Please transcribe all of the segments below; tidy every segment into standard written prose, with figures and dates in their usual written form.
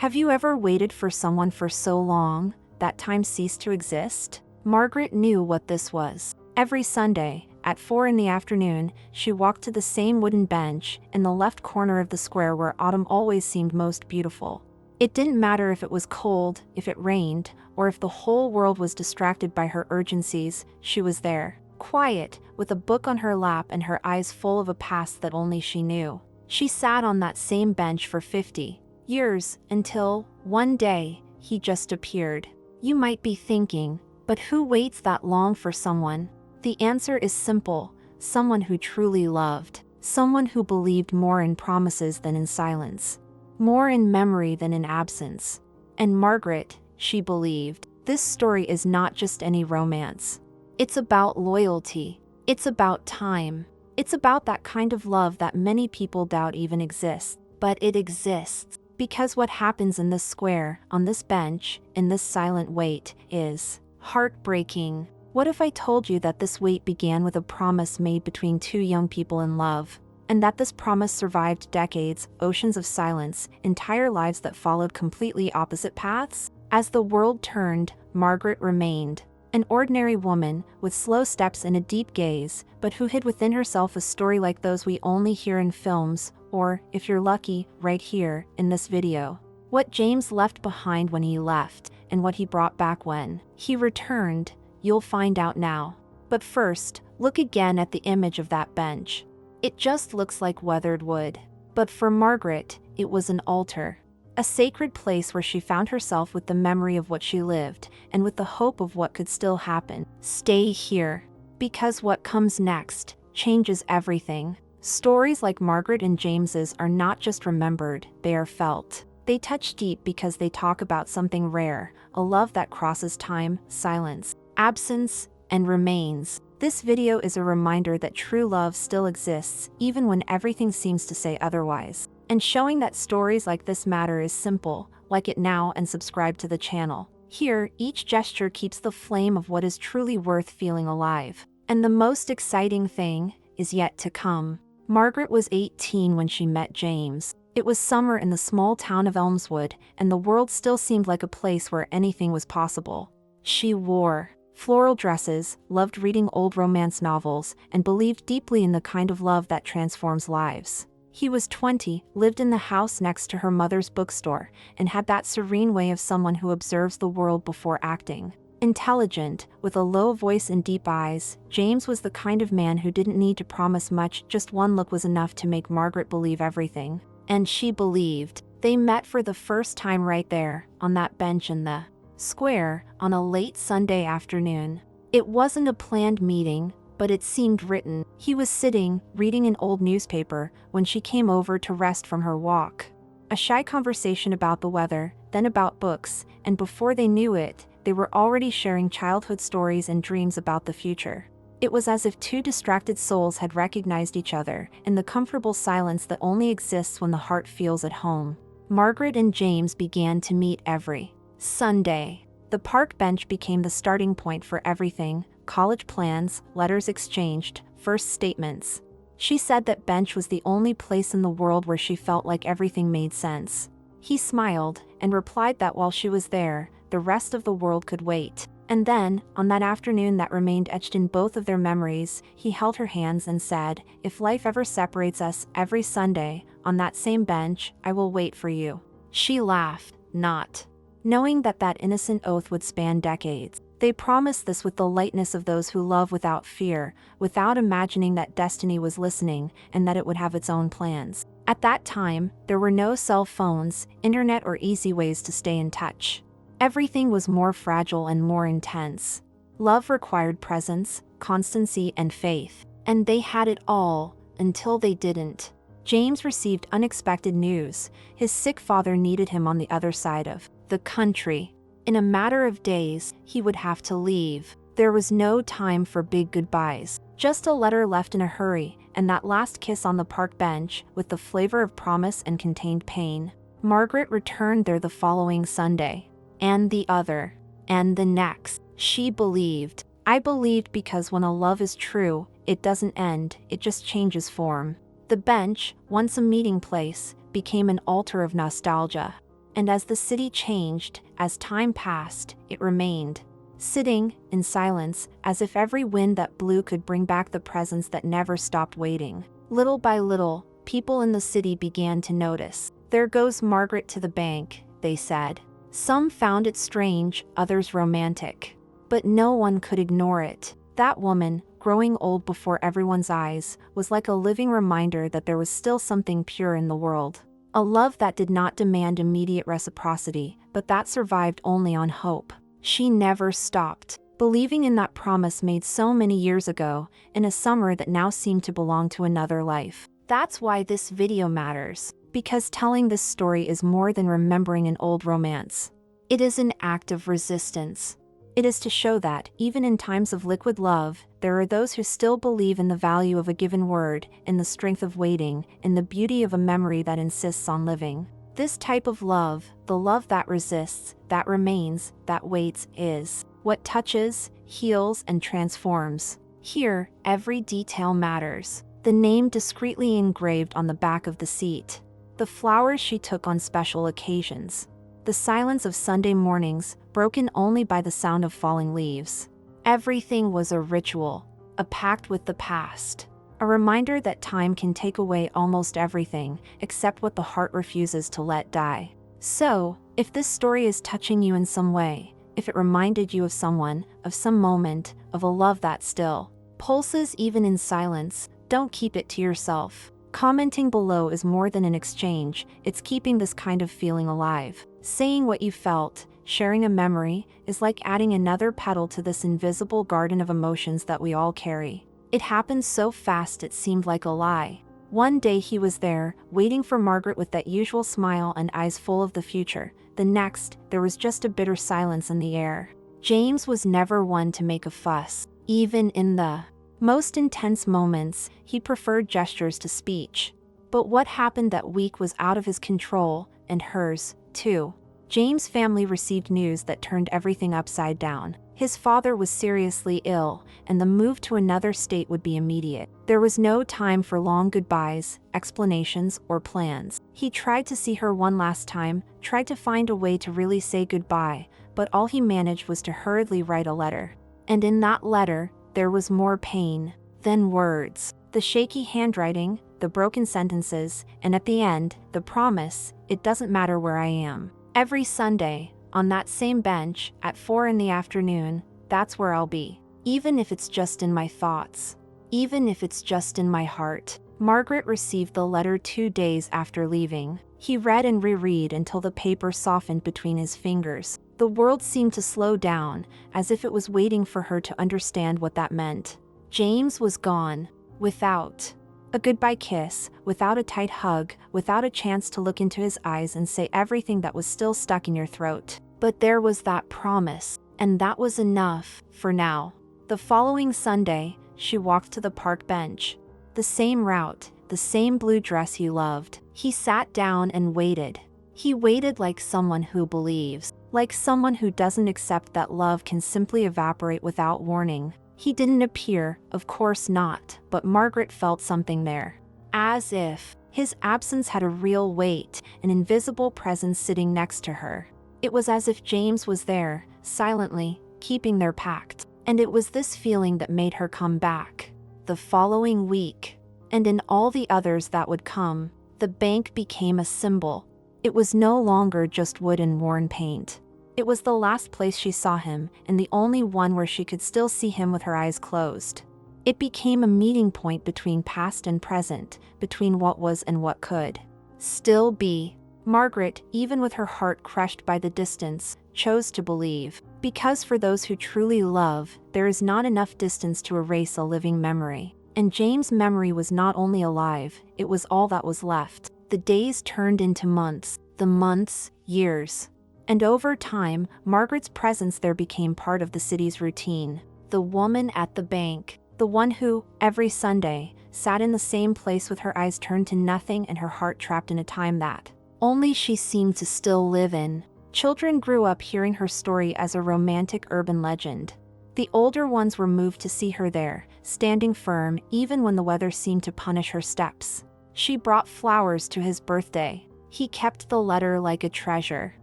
Have you ever waited for someone for so long that time ceased to exist? Margaret knew what this was. Every Sunday, at 4 in the afternoon, she walked to the same wooden bench in the left corner of the square where autumn always seemed most beautiful. It didn't matter if it was cold, if it rained, or if the whole world was distracted by her urgencies, she was there, quiet, with a book on her lap and her eyes full of a past that only she knew. She sat on that same bench for 50 years until, one day, he just appeared. You might be thinking, but who waits that long for someone? The answer is simple: someone who truly loved, someone who believed more in promises than in silence, more in memory than in absence. And Margaret, she believed. This story is not just any romance. It's about loyalty. It's about time. It's about that kind of love that many people doubt even exists. But it exists. Because what happens in this square, on this bench, in this silent wait, is heartbreaking. What if I told you that this wait began with a promise made between two young people in love, and that this promise survived decades, oceans of silence, entire lives that followed completely opposite paths? As the world turned, Margaret remained. An ordinary woman, with slow steps and a deep gaze, but who hid within herself a story like those we only hear in films, or, if you're lucky, right here, in this video. What James left behind when he left, and what he brought back when he returned, you'll find out now. But first, look again at the image of that bench. It just looks like weathered wood. But for Margaret, it was an altar. A sacred place where she found herself with the memory of what she lived, and with the hope of what could still happen. Stay here, because what comes next changes everything. Stories like Margaret and James's are not just remembered, they are felt. They touch deep because they talk about something rare, a love that crosses time, silence, absence, and remains. This video is a reminder that true love still exists, even when everything seems to say otherwise. And showing that stories like this matter is simple. Like it now and subscribe to the channel. Here, each gesture keeps the flame of what is truly worth feeling alive. And the most exciting thing is yet to come. Margaret was 18 when she met James. It was summer in the small town of Elmswood, and the world still seemed like a place where anything was possible. She wore floral dresses, loved reading old romance novels, and believed deeply in the kind of love that transforms lives. He was 20, lived in the house next to her mother's bookstore, and had that serene way of someone who observes the world before acting. Intelligent, with a low voice and deep eyes, James was the kind of man who didn't need to promise much, just one look was enough to make Margaret believe everything. And she believed. They met for the first time right there, on that bench in the square, on a late Sunday afternoon. It wasn't a planned meeting, but it seemed written. He was sitting, reading an old newspaper, when she came over to rest from her walk. A shy conversation about the weather, then about books, and before they knew it, they were already sharing childhood stories and dreams about the future. It was as if two distracted souls had recognized each other, in the comfortable silence that only exists when the heart feels at home. Margaret and James began to meet every Sunday. The park bench became the starting point for everything: college plans, letters exchanged, first statements. She said that bench was the only place in the world where she felt like everything made sense. He smiled, and replied that while she was there, the rest of the world could wait. And then, on that afternoon that remained etched in both of their memories, he held her hands and said, "If life ever separates us, every Sunday, on that same bench, I will wait for you." She laughed, not knowing that that innocent oath would span decades. They promised this with the lightness of those who love without fear, without imagining that destiny was listening and that it would have its own plans. At that time, there were no cell phones, internet, or easy ways to stay in touch. Everything was more fragile and more intense. Love required presence, constancy, and faith. And they had it all, until they didn't. James received unexpected news. His sick father needed him on the other side of the country. In a matter of days, he would have to leave. There was no time for big goodbyes. Just a letter left in a hurry, and that last kiss on the park bench, with the flavor of promise and contained pain. Margaret returned there the following Sunday. And the other. And the next. She believed. I believed because when a love is true, it doesn't end, it just changes form. The bench, once a meeting place, became an altar of nostalgia. And as the city changed, as time passed, it remained. Sitting, in silence, as if every wind that blew could bring back the presence that never stopped waiting. Little by little, people in the city began to notice. "There goes Margaret to the bank," they said. Some found it strange, others romantic. But no one could ignore it. That woman, growing old before everyone's eyes, was like a living reminder that there was still something pure in the world. A love that did not demand immediate reciprocity, but that survived only on hope. She never stopped, believing in that promise made so many years ago, in a summer that now seemed to belong to another life. That's why this video matters, because telling this story is more than remembering an old romance. It is an act of resistance. It is to show that, even in times of liquid love, there are those who still believe in the value of a given word, in the strength of waiting, in the beauty of a memory that insists on living. This type of love, the love that resists, that remains, that waits, is what touches, heals, and transforms. Here, every detail matters. The name discreetly engraved on the back of the seat. The flowers she took on special occasions. The silence of Sunday mornings, broken only by the sound of falling leaves. Everything was a ritual, a pact with the past. A reminder that time can take away almost everything, except what the heart refuses to let die. So, if this story is touching you in some way, if it reminded you of someone, of some moment, of a love that still pulses even in silence, don't keep it to yourself. Commenting below is more than an exchange, it's keeping this kind of feeling alive. Saying what you felt, sharing a memory, is like adding another petal to this invisible garden of emotions that we all carry. It happened so fast it seemed like a lie. One day he was there, waiting for Margaret with that usual smile and eyes full of the future. The next, there was just a bitter silence in the air. James was never one to make a fuss. Even in the most intense moments, he preferred gestures to speech. But what happened that week was out of his control, and hers, too. James' family received news that turned everything upside down. His father was seriously ill, and the move to another state would be immediate. There was no time for long goodbyes, explanations, or plans. He tried to see her one last time, tried to find a way to really say goodbye, but all he managed was to hurriedly write a letter. And in that letter, there was more pain than words. The shaky handwriting, the broken sentences, and at the end, the promise, "It doesn't matter where I am. Every Sunday, on that same bench, at 4 in the afternoon, that's where I'll be. Even if it's just in my thoughts. Even if it's just in my heart." Margaret received the letter 2 days after leaving. He read and reread until the paper softened between his fingers. The world seemed to slow down, as if it was waiting for her to understand what that meant. James was gone, without a goodbye kiss, without a tight hug, without a chance to look into his eyes and say everything that was still stuck in your throat. But there was that promise, and that was enough, for now. The following Sunday, she walked to the park bench. The same route, the same blue dress he loved. He sat down and waited. He waited like someone who believes, like someone who doesn't accept that love can simply evaporate without warning. He didn't appear, of course not, but Margaret felt something there. As if his absence had a real weight, an invisible presence sitting next to her. It was as if James was there, silently, keeping their pact. And it was this feeling that made her come back. The following week, and in all the others that would come, the bank became a symbol. It was no longer just wood and worn paint. It was the last place she saw him, and the only one where she could still see him with her eyes closed. It became a meeting point between past and present, between what was and what could still be. Margaret, even with her heart crushed by the distance, chose to believe. Because for those who truly love, there is not enough distance to erase a living memory. And James' memory was not only alive, it was all that was left. The days turned into months, the months, years. And over time, Margaret's presence there became part of the city's routine. The woman at the bank, the one who, every Sunday, sat in the same place with her eyes turned to nothing and her heart trapped in a time that only she seemed to still live in. Children grew up hearing her story as a romantic urban legend. The older ones were moved to see her there, standing firm even when the weather seemed to punish her steps. She brought flowers to his birthday. He kept the letter like a treasure.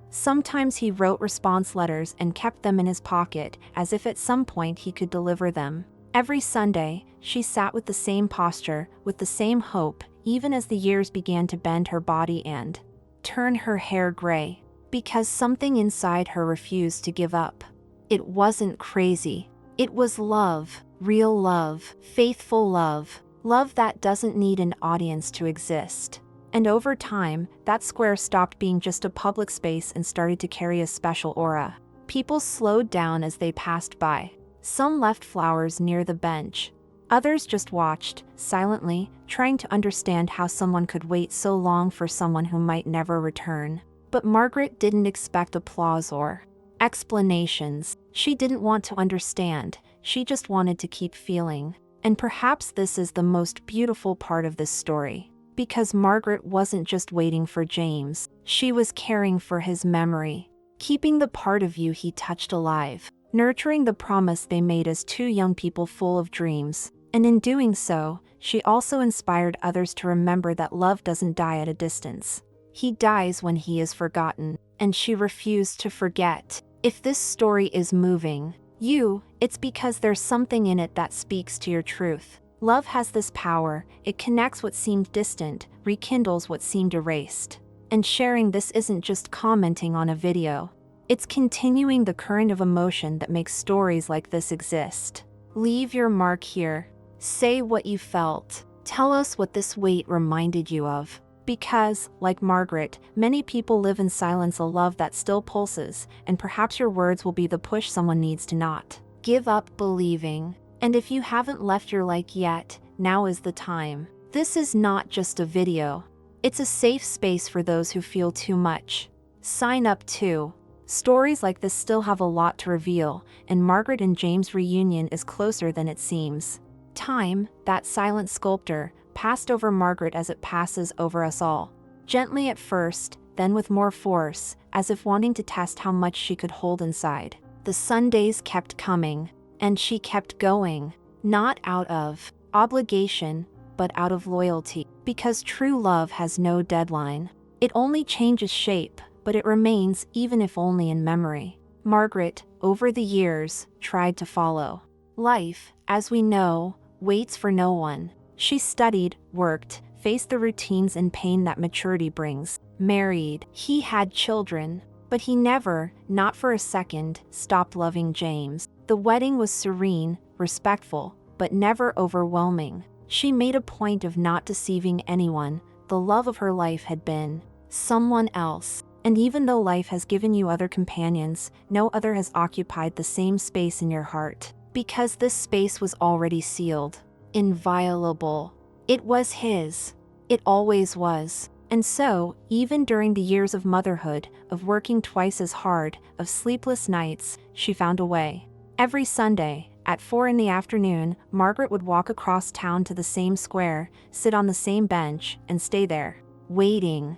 Sometimes he wrote response letters and kept them in his pocket, as if at some point he could deliver them. Every Sunday, she sat with the same posture, with the same hope, even as the years began to bend her body and turn her hair gray, because something inside her refused to give up. It wasn't crazy. It was love, real love, faithful love, love that doesn't need an audience to exist. And over time, that square stopped being just a public space and started to carry a special aura. People slowed down as they passed by. Some left flowers near the bench. Others just watched, silently, trying to understand how someone could wait so long for someone who might never return. But Margaret didn't expect applause or explanations. She didn't want to understand, she just wanted to keep feeling. And perhaps this is the most beautiful part of this story. Because Margaret wasn't just waiting for James, she was caring for his memory, keeping the part of you he touched alive, nurturing the promise they made as two young people full of dreams. And in doing so, she also inspired others to remember that love doesn't die at a distance. He dies when he is forgotten, and she refused to forget. If this story is moving you, it's because there's something in it that speaks to your truth. Love has this power, it connects what seemed distant, rekindles what seemed erased. And sharing this isn't just commenting on a video. It's continuing the current of emotion that makes stories like this exist. Leave your mark here. Say what you felt. Tell us what this wait reminded you of. Because, like Margaret, many people live in silence a love that still pulses, and perhaps your words will be the push someone needs to not give up believing. And if you haven't left your like yet, now is the time. This is not just a video. It's a safe space for those who feel too much. Sign up too. Stories like this still have a lot to reveal, and Margaret and James' reunion is closer than it seems. Time, that silent sculptor, passed over Margaret as it passes over us all. Gently at first, then with more force, as if wanting to test how much she could hold inside. The Sundays kept coming. And she kept going, not out of obligation, but out of loyalty. Because true love has no deadline. It only changes shape, but it remains, even if only in memory. Margaret, over the years, tried to follow. Life, as we know, waits for no one. She studied, worked, faced the routines and pain that maturity brings. Married, he had children. But he never, not for a second, stopped loving James. The wedding was serene, respectful, but never overwhelming. She made a point of not deceiving anyone. The love of her life had been someone else. And even though life has given you other companions, no other has occupied the same space in your heart. Because this space was already sealed, inviolable. It was his. It always was. And so, even during the years of motherhood, of working twice as hard, of sleepless nights, she found a way. Every Sunday, at 4 in the afternoon, Margaret would walk across town to the same square, sit on the same bench, and stay there. Waiting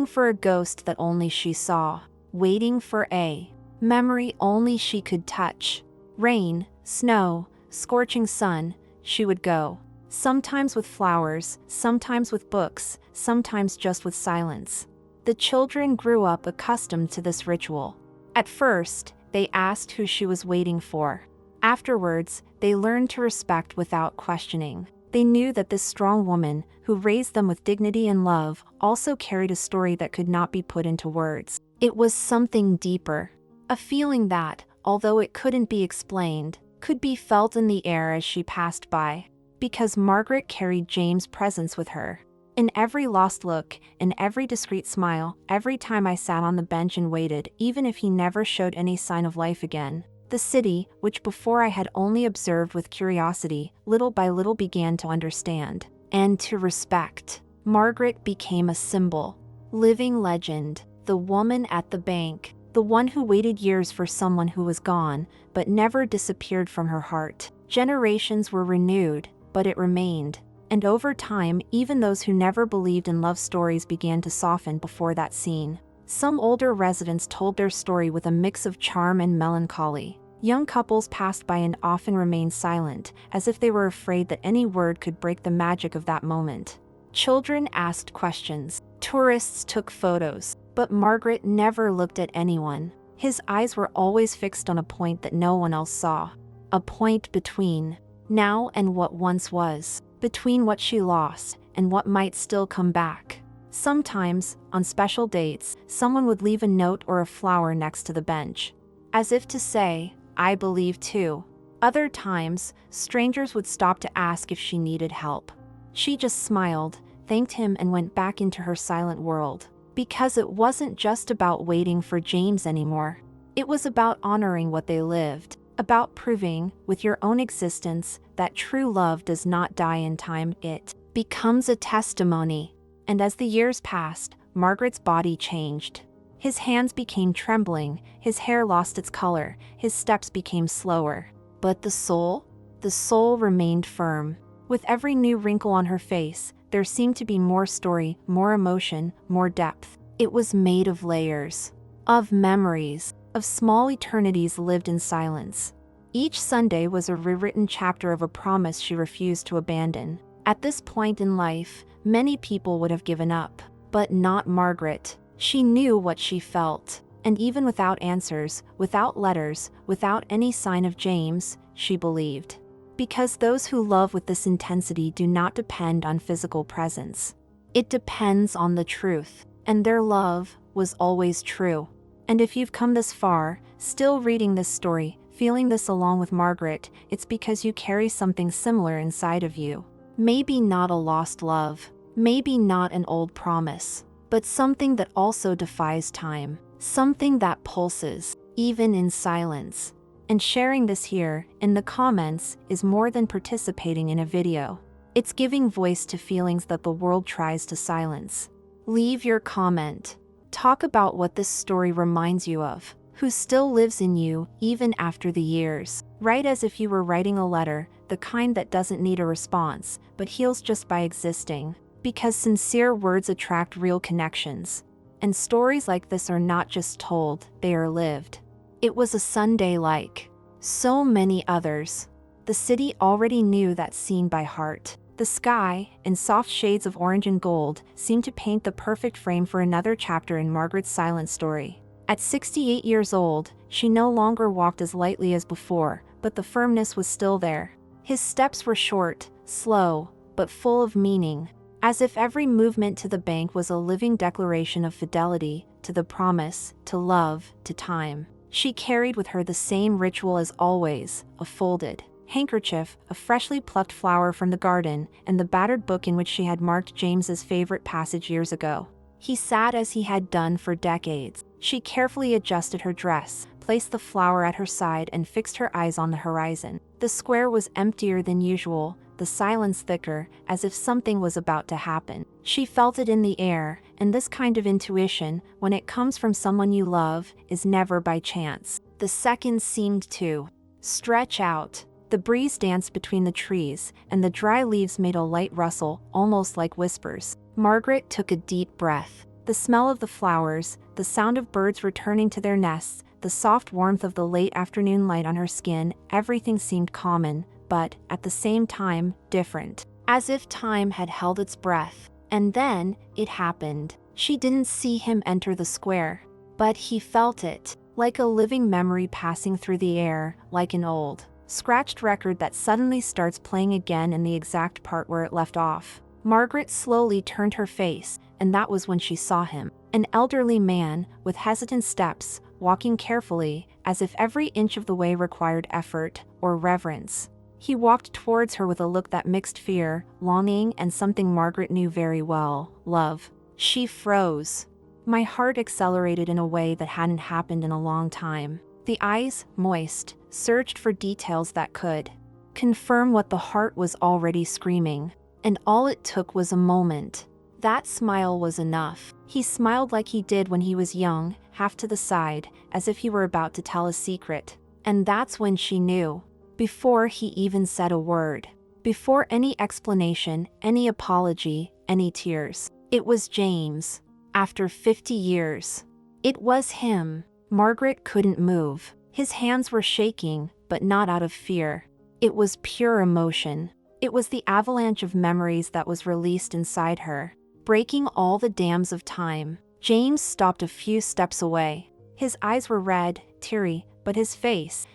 for a ghost that only she saw. Waiting for a memory only she could touch. Rain, snow, scorching sun, she would go. Sometimes with flowers, sometimes with books, sometimes just with silence. The children grew up accustomed to this ritual. At first, they asked who she was waiting for. Afterwards, they learned to respect without questioning. They knew that this strong woman, who raised them with dignity and love, also carried a story that could not be put into words. It was something deeper. A feeling that, although it couldn't be explained, could be felt in the air as she passed by. Because Margaret carried James' presence with her. In every lost look, in every discreet smile, every time I sat on the bench and waited, even if he never showed any sign of life again. The city, which before I had only observed with curiosity, little by little began to understand, and to respect. Margaret became a symbol. Living legend. The woman at the bank. The one who waited years for someone who was gone, but never disappeared from her heart. Generations were renewed, but it remained. And over time, even those who never believed in love stories began to soften before that scene. Some older residents told their story with a mix of charm and melancholy. Young couples passed by and often remained silent, as if they were afraid that any word could break the magic of that moment. Children asked questions, Tourists took photos, but Margaret never looked at anyone. His eyes were always fixed on a point that no one else saw. A point between now and what once was, between what she lost and what might still come back. Sometimes, on special dates, someone would leave a note or a flower next to the bench, as if to say, "I believe too." Other times, strangers would stop to ask if she needed help. She just smiled, thanked him, and went back into her silent world. Because it wasn't just about waiting for James anymore. It was about honoring what they lived, about proving, with your own existence, that true love does not die in time. It becomes a testimony. And as the years passed, Margaret's body changed. His hands became trembling, his hair lost its color, his steps became slower. But the soul remained firm. With every new wrinkle on her face, there seemed to be more story, more emotion, more depth. It was made of layers, of memories, of small eternities lived in silence. Each Sunday was a rewritten chapter of a promise she refused to abandon. At this point in life, many people would have given up, but not Margaret. She knew what she felt, and even without answers, without letters, without any sign of James, she believed. Because those who love with this intensity do not depend on physical presence. It depends on the truth, and their love was always true. And if you've come this far, still reading this story, feeling this along with Margaret, it's because you carry something similar inside of you. Maybe not a lost love, maybe not an old promise, but something that also defies time, something that pulses, even in silence. And sharing this here, in the comments, is more than participating in a video. It's giving voice to feelings that the world tries to silence. Leave your comment. Talk about what this story reminds you of, who still lives in you, even after the years. Write as if you were writing a letter, the kind that doesn't need a response, but heals just by existing. Because sincere words attract real connections. And stories like this are not just told, they are lived. It was a Sunday like so many others. The city already knew that scene by heart. The sky, in soft shades of orange and gold, seemed to paint the perfect frame for another chapter in Margaret's silent story. At 68 years old, she no longer walked as lightly as before, but the firmness was still there. His steps were short, slow, but full of meaning, as if every movement to the bank was a living declaration of fidelity, to the promise, to love, to time. She carried with her the same ritual as always, a folded handkerchief, a freshly plucked flower from the garden, and the battered book in which she had marked James's favorite passage years ago. He sat as he had done for decades. She carefully adjusted her dress, placed the flower at her side, and fixed her eyes on the horizon. The square was emptier than usual, the silence thicker, as if something was about to happen. She felt it in the air, and this kind of intuition, when it comes from someone you love, is never by chance. The seconds seemed to stretch out. The breeze danced between the trees, and the dry leaves made a light rustle, almost like whispers. Margaret took a deep breath. The smell of the flowers, the sound of birds returning to their nests, the soft warmth of the late afternoon light on her skin, everything seemed common, but, at the same time, different. As if time had held its breath. And then, it happened. She didn't see him enter the square. But he felt it, like a living memory passing through the air, like an old, scratched record that suddenly starts playing again in the exact part where it left off. Margaret slowly turned her face, and that was when she saw him. An elderly man, with hesitant steps, walking carefully, as if every inch of the way required effort or reverence. He walked towards her with a look that mixed fear, longing, and something Margaret knew very well, love. She froze. My heart accelerated in a way that hadn't happened in a long time. The eyes, moist, searched for details that could confirm what the heart was already screaming. And all it took was a moment. That smile was enough. He smiled like he did when he was young, half to the side, as if he were about to tell a secret. And that's when she knew. Before he even said a word. Before any explanation, any apology, any tears. It was James. After 50 years. It was him. Margaret couldn't move. His hands were shaking, but not out of fear. It was pure emotion. It was the avalanche of memories that was released inside her. breaking all the dams of time. James stopped a few steps away. His eyes were red, teary, but his face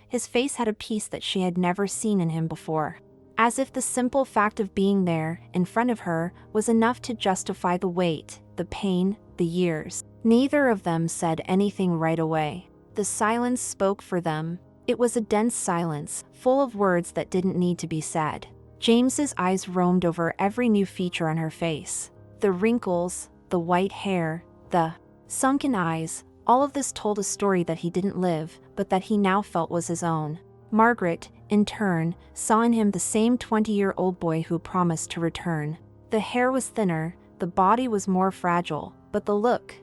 had a peace that she had never seen in him before. As if the simple fact of being there, in front of her, was enough to justify the wait, the pain, the years. Neither of them said anything right away. The silence spoke for them. It was a dense silence, full of words that didn't need to be said. James's eyes roamed over every new feature on her face. The wrinkles, the white hair, the sunken eyes, all of this told a story that he didn't live, but that he now felt was his own. Margaret, in turn, saw in him the same 20-year-old boy who promised to return. The hair was thinner, the body was more fragile, but the look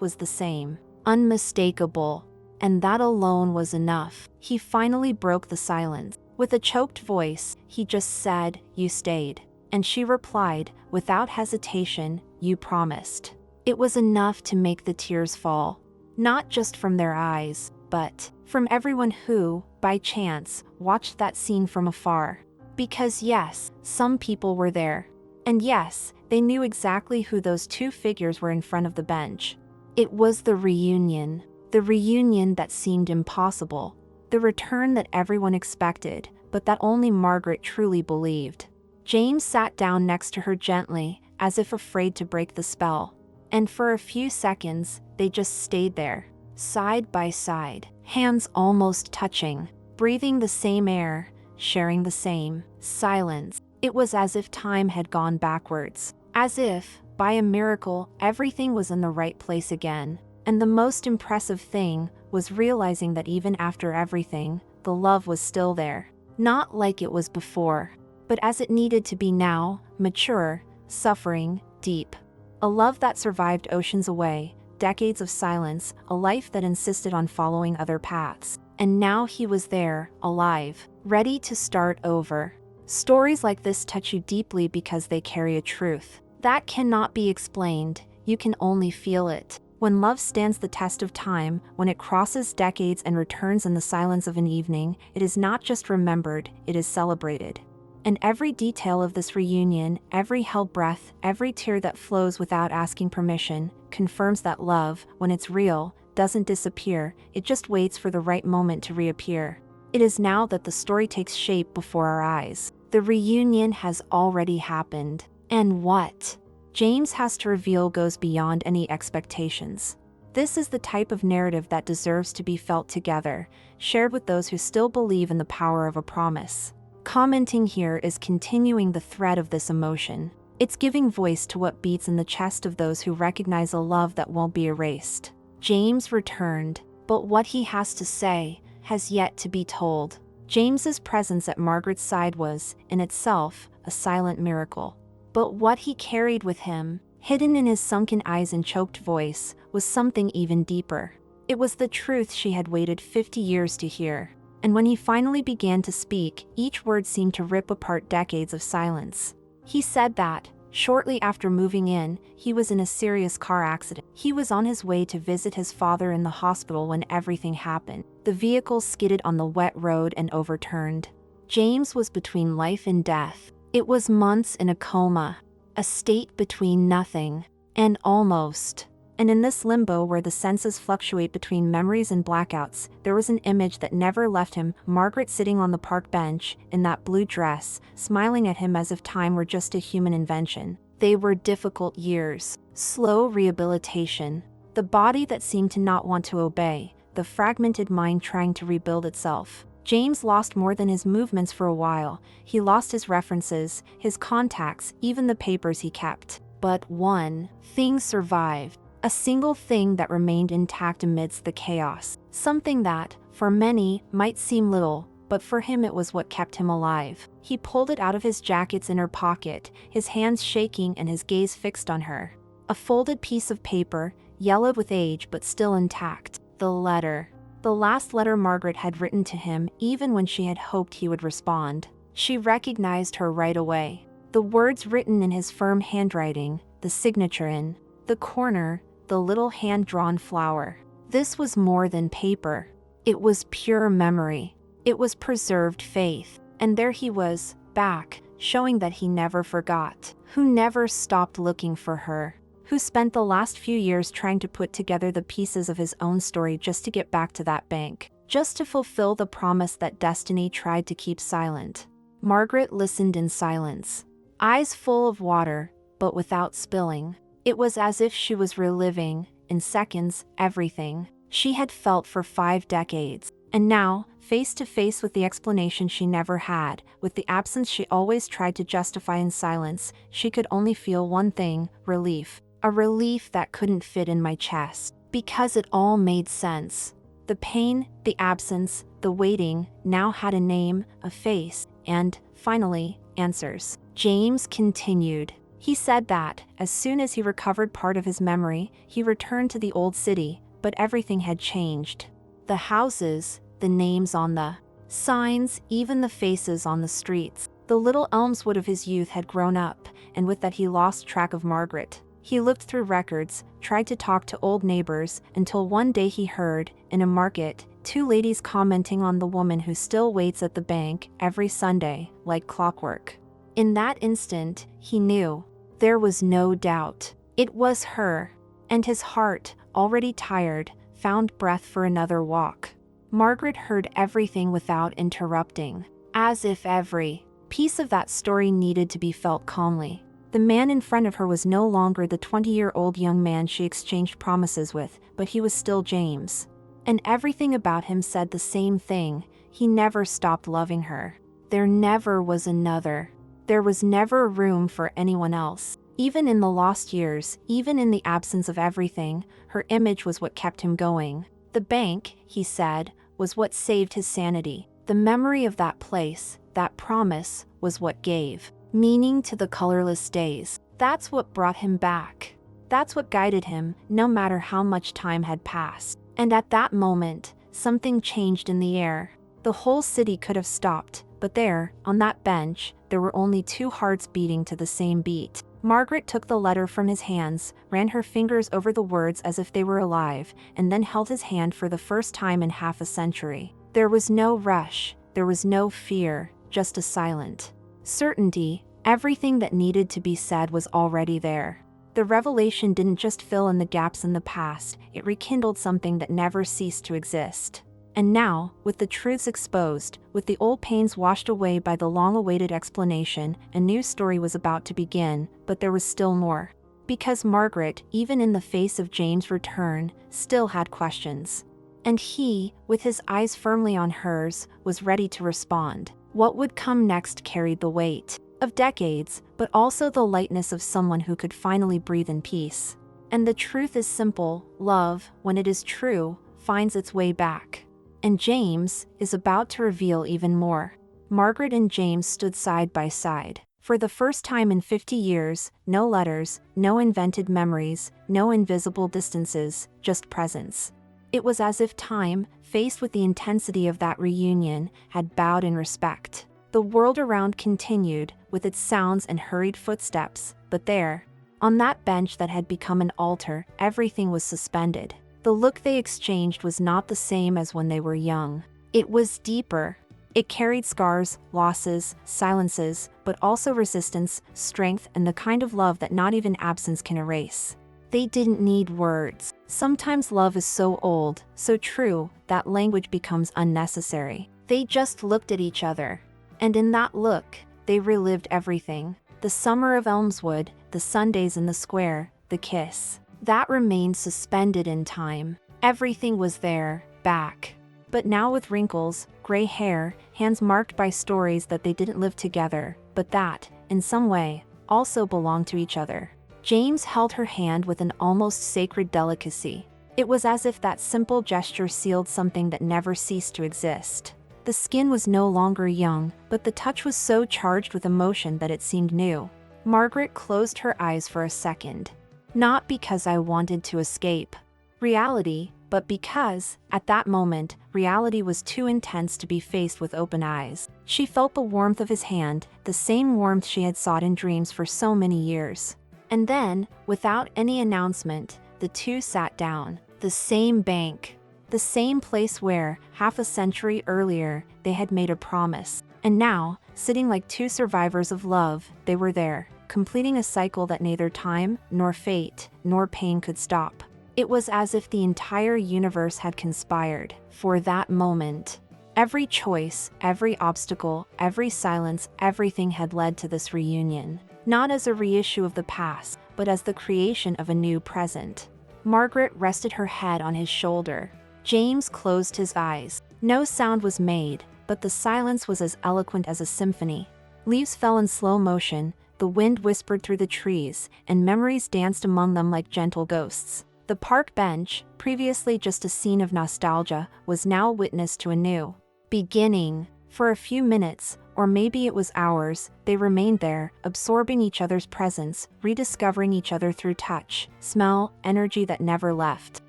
was the same. Unmistakable. And that alone was enough. He finally broke the silence. With a choked voice, he just said, "You stayed." And she replied, without hesitation, "You promised." It was enough to make the tears fall. Not just from their eyes, but from everyone who, by chance, watched that scene from afar. Because yes, some people were there. And yes, they knew exactly who those two figures were in front of the bench. It was the reunion that seemed impossible. The return that everyone expected, but that only Margaret truly believed. James sat down next to her gently, as if afraid to break the spell. And for a few seconds, they just stayed there, side by side, hands almost touching, breathing the same air, sharing the same silence. It was as if time had gone backwards. As if, by a miracle, everything was in the right place again. And the most impressive thing was realizing that even after everything, the love was still there. Not like it was before, but as it needed to be now, mature, suffering, deep. A love that survived oceans away, decades of silence, a life that insisted on following other paths. And now he was there, alive, ready to start over. Stories like this touch you deeply because they carry a truth that cannot be explained, you can only feel it. When love stands the test of time, when it crosses decades and returns in the silence of an evening, it is not just remembered, it is celebrated. And every detail of this reunion, every held breath, every tear that flows without asking permission, confirms that love, when it's real, doesn't disappear, it just waits for the right moment to reappear. It is now that the story takes shape before our eyes. The reunion has already happened. And what James has to reveal goes beyond any expectations. This is the type of narrative that deserves to be felt together, shared with those who still believe in the power of a promise. Commenting here is continuing the thread of this emotion. It's giving voice to what beats in the chest of those who recognize a love that won't be erased. James returned, but what he has to say has yet to be told. James's presence at Margaret's side was, in itself, a silent miracle. But what he carried with him, hidden in his sunken eyes and choked voice, was something even deeper. It was the truth she had waited 50 years to hear. And when he finally began to speak, each word seemed to rip apart decades of silence. He said that, shortly after moving in, he was in a serious car accident. He was on his way to visit his father in the hospital when everything happened. The vehicle skidded on the wet road and overturned. James was between life and death. It was months in a coma, a state between nothing and almost. And in this limbo where the senses fluctuate between memories and blackouts, there was an image that never left him, Margaret sitting on the park bench, in that blue dress, smiling at him as if time were just a human invention. They were difficult years, slow rehabilitation, the body that seemed to not want to obey, the fragmented mind trying to rebuild itself. James lost more than his movements for a while. He lost his references, his contacts, even the papers he kept. But one thing survived. A single thing that remained intact amidst the chaos. Something that, for many, might seem little, but for him it was what kept him alive. He pulled it out of his jacket's inner pocket, his hands shaking and his gaze fixed on her. A folded piece of paper, yellowed with age but still intact. The letter. The last letter Margaret had written to him, even when she had hoped he would respond. She recognized her right away. The words written in his firm handwriting, the signature in the corner, the little hand-drawn flower. This was more than paper. It was pure memory. It was preserved faith. And there he was, back, showing that he never forgot, who never stopped looking for her, who spent the last few years trying to put together the pieces of his own story just to get back to that bank, just to fulfill the promise that destiny tried to keep silent. Margaret listened in silence, eyes full of water, but without spilling. It was as if she was reliving, in seconds, everything she had felt for 5 decades. And now, face to face with the explanation she never had, with the absence she always tried to justify in silence, she could only feel one thing: relief. A relief that couldn't fit in my chest, because it all made sense. The pain, the absence, the waiting, now had a name, a face, and, finally, answers. James continued. He said that, as soon as he recovered part of his memory, he returned to the old city, but everything had changed. The houses, the names on the signs, even the faces on the streets. The little Elmswood of his youth had grown up, and with that he lost track of Margaret. He looked through records, tried to talk to old neighbors, until one day he heard, in a market, 2 ladies commenting on the woman who still waits at the bank every Sunday, like clockwork. In that instant, he knew. There was no doubt. It was her. And his heart, already tired, found breath for another walk. Margaret heard everything without interrupting, as if every piece of that story needed to be felt calmly. The man in front of her was no longer the 20-year-old young man she exchanged promises with, but he was still James. And everything about him said the same thing: he never stopped loving her. There never was another. There was never room for anyone else. Even in the lost years, even in the absence of everything, her image was what kept him going. The bank, he said, was what saved his sanity. The memory of that place, that promise, was what gave meaning to the colorless days. That's what brought him back. That's what guided him, no matter how much time had passed. And at that moment, something changed in the air. The whole city could have stopped, but there, on that bench, there were only 2 hearts beating to the same beat. Margaret took the letter from his hands, ran her fingers over the words as if they were alive, and then held his hand for the first time in half a century. There was no rush, there was no fear, just a silent certainty. Everything that needed to be said was already there. The revelation didn't just fill in the gaps in the past, it rekindled something that never ceased to exist. And now, with the truths exposed, with the old pains washed away by the long-awaited explanation, a new story was about to begin, but there was still more. Because Margaret, even in the face of James' return, still had questions. And he, with his eyes firmly on hers, was ready to respond. What would come next carried the weight of decades, but also the lightness of someone who could finally breathe in peace. And the truth is simple: love, when it is true, finds its way back. And James is about to reveal even more. Margaret and James stood side by side. For the first time in 50 years, no letters, no invented memories, no invisible distances, just presence. It was as if time, faced with the intensity of that reunion, had bowed in respect. The world around continued, with its sounds and hurried footsteps, but there, on that bench that had become an altar, everything was suspended. The look they exchanged was not the same as when they were young. It was deeper. It carried scars, losses, silences, but also resistance, strength, and the kind of love that not even absence can erase. They didn't need words. Sometimes love is so old, so true, that language becomes unnecessary. They just looked at each other. And in that look, they relived everything. The summer of Elmswood, the Sundays in the square, the kiss. That remained suspended in time. Everything was there, back. But now with wrinkles, gray hair, hands marked by stories that they didn't live together, but that, in some way, also belonged to each other. James held her hand with an almost sacred delicacy. It was as if that simple gesture sealed something that never ceased to exist. The skin was no longer young, but the touch was so charged with emotion that it seemed new. Margaret closed her eyes for a second. Not because I wanted to escape reality, but because, at that moment, reality was too intense to be faced with open eyes. She felt the warmth of his hand, the same warmth she had sought in dreams for so many years. And then, without any announcement, the two sat down. The same bank. The same place where, half a century earlier, they had made a promise. And now, sitting like two survivors of love, they were there, completing a cycle that neither time, nor fate, nor pain could stop. It was as if the entire universe had conspired for that moment. Every choice, every obstacle, every silence, everything had led to this reunion. Not as a reissue of the past, but as the creation of a new present. Margaret rested her head on his shoulder. James closed his eyes. No sound was made, but the silence was as eloquent as a symphony. Leaves fell in slow motion, the wind whispered through the trees, and memories danced among them like gentle ghosts. The park bench, previously just a scene of nostalgia, was now witness to a new beginning. For a few minutes, or maybe it was hours, they remained there, absorbing each other's presence, rediscovering each other through touch, smell, energy that never left.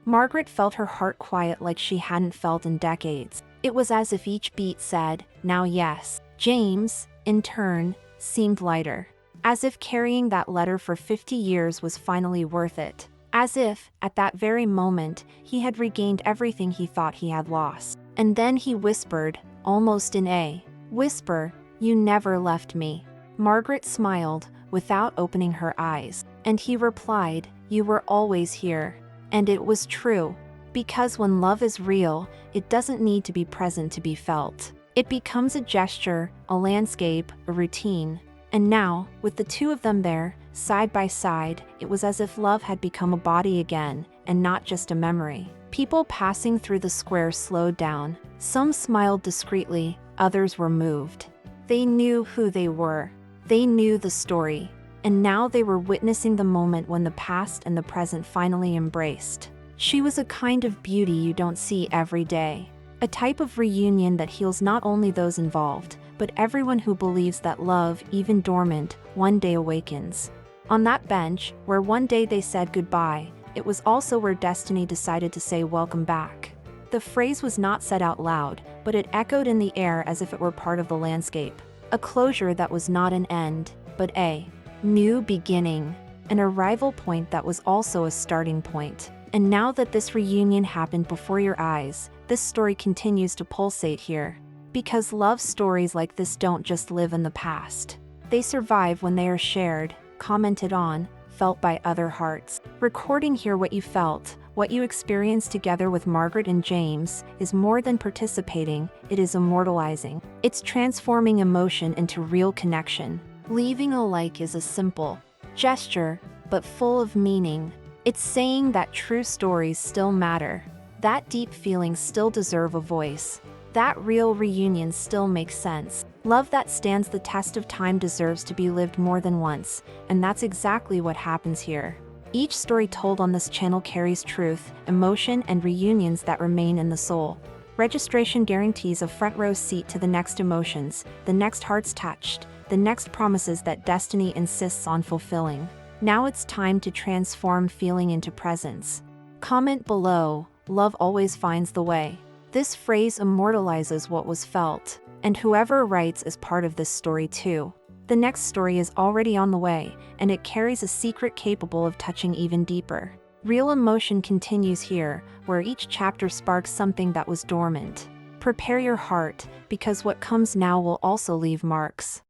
Margaret felt her heart quiet like she hadn't felt in decades. It was as if each beat said, "Now yes." James, in turn, seemed lighter. As if carrying that letter for 50 years was finally worth it. As if, at that very moment, he had regained everything he thought he had lost. And then he whispered, almost in a whisper, "You never left me." Margaret smiled, without opening her eyes. And he replied, "You were always here." And it was true. Because when love is real, it doesn't need to be present to be felt. It becomes a gesture, a landscape, a routine. And now, with the two of them there, side by side, it was as if love had become a body again, and not just a memory. People passing through the square slowed down. Some smiled discreetly, others were moved. They knew who they were. They knew the story. And now they were witnessing the moment when the past and the present finally embraced. She was a kind of beauty you don't see every day. A type of reunion that heals not only those involved, but everyone who believes that love, even dormant, one day awakens. On that bench, where one day they said goodbye, it was also where destiny decided to say welcome back. The phrase was not said out loud, but it echoed in the air as if it were part of the landscape. A closure that was not an end, but a new beginning. An arrival point that was also a starting point. And now that this reunion happened before your eyes, this story continues to pulsate here. Because love stories like this don't just live in the past. They survive when they are shared, commented on, felt by other hearts. Recording here what you felt, what you experienced together with Margaret and James, is more than participating, it is immortalizing. It's transforming emotion into real connection. Leaving a like is a simple gesture, but full of meaning. It's saying that true stories still matter. That deep feelings still deserve a voice. That real reunion still makes sense. Love that stands the test of time deserves to be lived more than once, and that's exactly what happens here. Each story told on this channel carries truth, emotion, and reunions that remain in the soul. Registration guarantees a front row seat to the next emotions, the next hearts touched, the next promises that destiny insists on fulfilling. Now it's time to transform feeling into presence. Comment below, love always finds the way. This phrase immortalizes what was felt, and whoever writes is part of this story too. The next story is already on the way, and it carries a secret capable of touching even deeper. Real emotion continues here, where each chapter sparks something that was dormant. Prepare your heart, because what comes now will also leave marks.